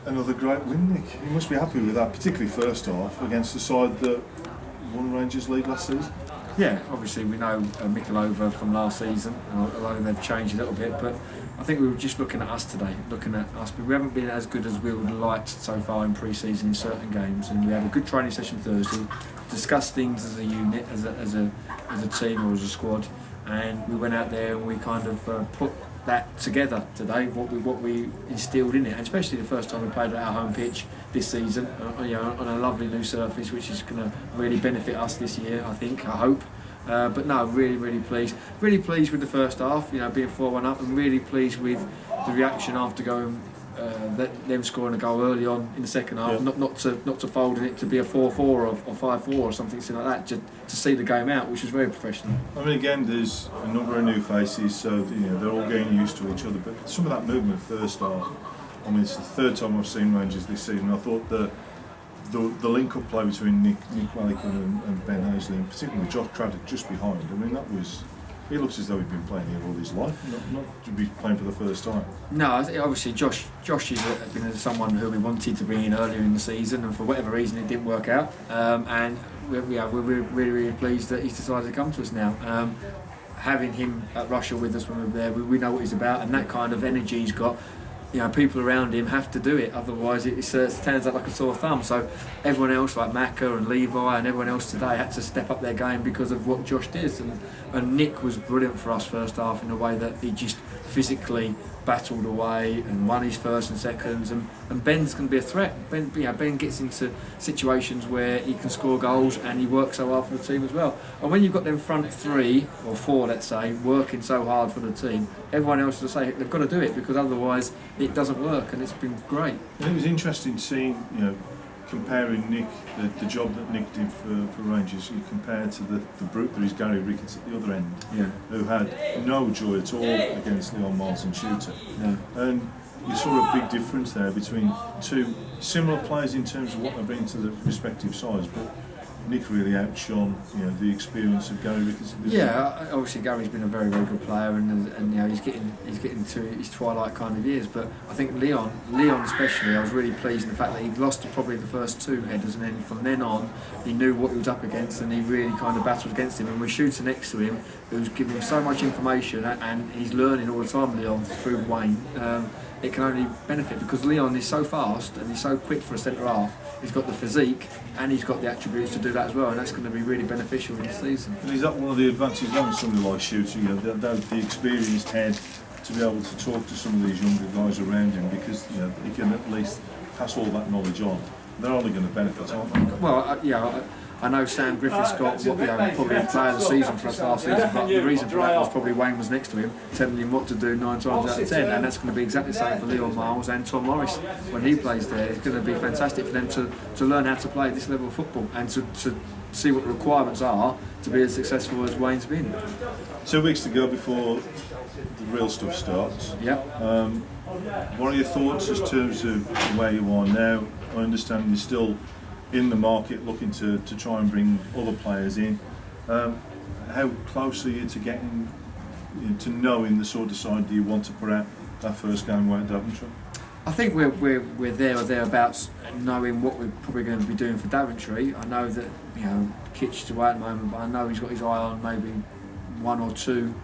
another great win, Nick. You must be happy with that, particularly first half against the side that won Rangers League last season. Yeah, obviously we know Mickleover from last season, although they've changed a little bit, but I think we were just looking at us today, but we haven't been as good as we would have liked so far in pre-season in certain games, and we had a good training session Thursday, discussed things as a unit, as a team or as a squad, and we went out there and we kind of put that together today, what we instilled in it, and especially the first time we played at our home pitch this season, on a lovely new surface, which is going to really benefit us this year, I hope. But no, really pleased with the first half, being 4-1 up, and really pleased with the reaction after going them scoring a goal early on in the second half, not to folding it to be a 4-4 or 5-4 or something like that, just to see the game out, which was very professional. I mean, again, there's a number of new faces, so they're all getting used to each other. But some of that movement first half, I mean, it's the third time I've seen Rangers this season. I thought the link-up play between Nick Wellicombe and Ben Hazley, and particularly Josh Craddock just behind. I mean, that was. He looks as though he'd been playing here all his life, not to be playing for the first time. No, obviously Josh has been someone who we wanted to bring in earlier in the season, and for whatever reason it didn't work out. And we're really pleased that he's decided to come to us now. Having him at Russia with us when we were there, we know what he's about, and that kind of energy he's got. People around him have to do it, otherwise it stands out like a sore thumb. So everyone else, like Macca and Levi and everyone else today, had to step up their game because of what Josh did. And Nick was brilliant for us first half in the way that he just physically battled away and won his first and seconds. And Ben's going to be a threat. Ben gets into situations where he can score goals, and he works so hard for the team as well. And when you've got them front 3 or 4, let's say, working so hard for the team, everyone else will say they've got to do it, because otherwise it doesn't work. And it's been great. And it was interesting seeing, comparing Nick, the job that Nick did for Rangers, compared to the brute that is Gary Ricketts at the other end, who had no joy at all against Leon Martin Shooter. Yeah. And you saw a big difference there between two similar players in terms of what they bring to the respective sides, but Nick really outshone the experience of Gary Ricketts. Yeah, obviously Gary's been a very good player, and he's getting to his twilight kind of years. But I think Leon especially, I was really pleased in the fact that he lost probably the first 2 headers, and then from then on he knew what he was up against, and he really kind of battled against him. And we're shooting next to him, who's giving him so much information, and he's learning all the time, Leon, through Wayne. It can only benefit because Leon is so fast and he's so quick for a centre half. He's got the physique and he's got the attributes to do that as well, and that's going to be really beneficial in the season. And is that one of the advantages of somebody like Shooter, the experienced head, to be able to talk to some of these younger guys around him, because he can at least pass all that knowledge on. They're only going to benefit, aren't they? Well, I know Sam Griffiths got probably a player of the season for us last season, but the reason for that was probably Wayne was next to him, telling him what to do 9 times out of 10, and that's going to be exactly the same for Leon Miles and Tom Morris when he plays there. It's going to be fantastic for them to learn how to play this level of football and to see what the requirements are to be as successful as Wayne's been. 2 weeks to go before the real stuff starts. Yeah. What are your thoughts in terms of where you are now? I understand you're still in the market looking to try and bring other players in. How close are you to getting to knowing the sort of side do you want to put out that first game away at Daventry? I think we're there or thereabouts, knowing what we're probably going to be doing for Daventry. I know that Kitch's away at the moment, but I know he's got his eye on maybe 1 or 2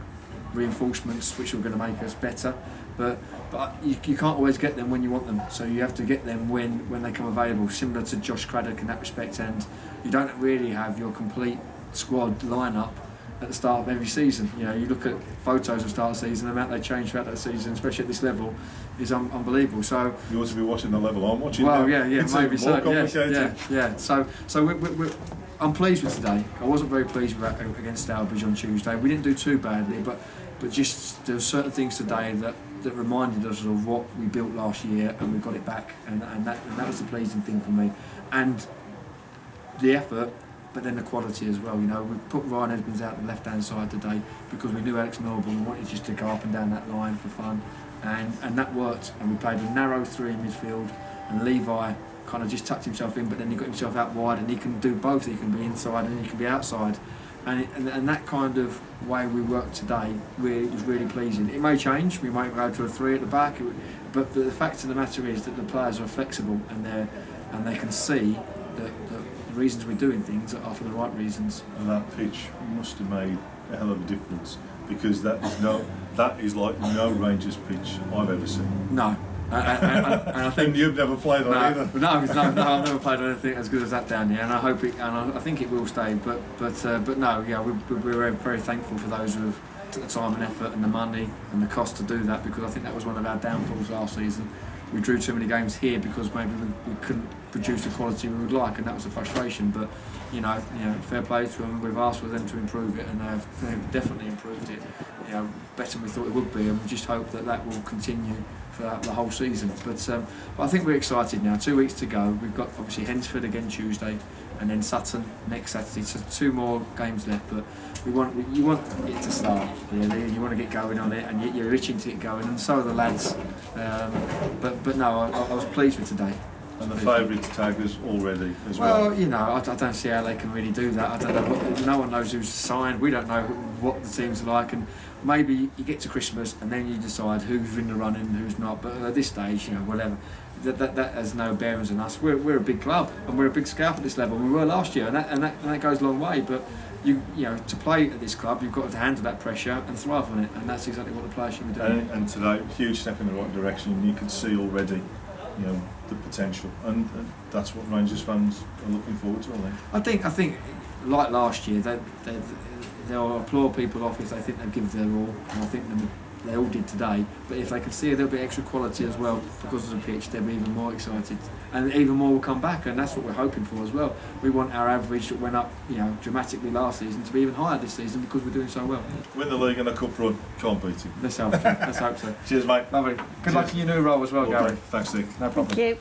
reinforcements which are going to make us better. But you can't always get them when you want them, so you have to get them when they come available, similar to Josh Craddock in that respect. And you don't really have your complete squad lineup at the start of every season. You look at photos of the start of the season, the amount they change throughout that season, especially at this level, is unbelievable. So you ought to be watching the level I'm watching. Well, now. yeah, it's maybe so. More complicated. Yeah. So I'm pleased with today. I wasn't very pleased with against Stourbridge on Tuesday. We didn't do too badly, but just there were certain things today that reminded us of what we built last year, and we got it back, and that was the pleasing thing for me, and the effort, but then the quality as well. We put Ryan Edmonds out the left hand side today because we knew Alex Melbourne wanted just to go up and down that line for fun, and that worked, and we played a narrow 3 in midfield, and Levi kind of just tucked himself in, but then he got himself out wide, and he can do both. He can be inside and he can be outside, and that kind of way we work today was really pleasing. It may change, we might go to a 3 at the back, but the fact of the matter is that the players are flexible and they can see that the reasons we're doing things are for the right reasons. And that pitch must have made a hell of a difference, because that is like no Rangers pitch I've ever seen. No. And I think and you've never played on either. No, I've never played on anything as good as that down here, and I hope I think it will stay. But no, yeah, we're very thankful for those who have took the time and effort and the money and the cost to do that, because I think that was one of our downfalls last season. We drew too many games here because maybe we couldn't produce the quality we would like, and that was a frustration. But you know, fair play to them. We've asked for them to improve it, and they've definitely improved it. Better than we thought it would be, and we just hope that will continue for the whole season. But I think we're excited now. 2 weeks to go. We've got obviously Hensford again Tuesday, and then Sutton next Saturday. So 2 more games left. But you want it to start. Really. You want to get going on it, and you're itching to get going, and so are the lads. But no, I was pleased with today. And the favourites tag us already as well. Well, I don't see how they can really do that. I don't know. No one knows who's signed. We don't know what the teams are like, and maybe you get to Christmas and then you decide who's in the running and who's not. But at this stage, whatever. That has no bearings on us. We're a big club and we're a big scalp at this level. We were last year, and that goes a long way. But to play at this club, you've got to handle that pressure and thrive on it, and that's exactly what the players should be doing. And today, huge step in the right direction. You can see already, the potential, and that's what Rangers fans are looking forward to. I think, like last year, they'll applaud people off if they think they've given their all, and I think they all did today. But if they can see a little bit extra quality as well because of the pitch, they'll be even more excited, and even more will come back, and that's what we're hoping for as well. We want our average that went up, dramatically last season to be even higher this season because we're doing so well. Win the league and a cup run, can't beat it. Let's hope so. Cheers, mate. Lovely. Good luck in your new role as well, Gary. Thanks, Nick. No problem. Thank you.